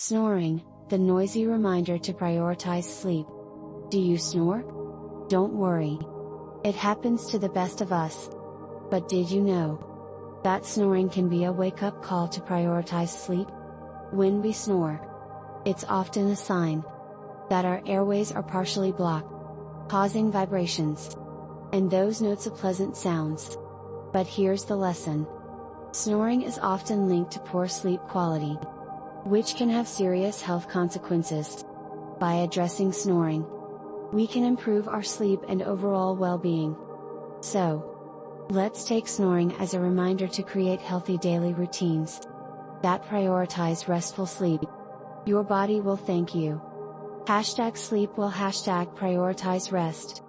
Snoring, the noisy reminder to prioritize sleep. Do you snore? Don't worry. It happens to the best of us. But did you know that snoring can be a wake-up call to prioritize sleep? When we snore, it's often a sign that our airways are partially blocked, causing vibrations and those notes of pleasant sounds. But here's the lesson. Snoring is often linked to poor sleep quality, which can have serious health consequences. By addressing snoring, we can improve our sleep and overall well-being. So, let's take snoring as a reminder to create healthy daily routines that prioritize restful sleep. Your body will thank you. #sleep will #prioritize rest.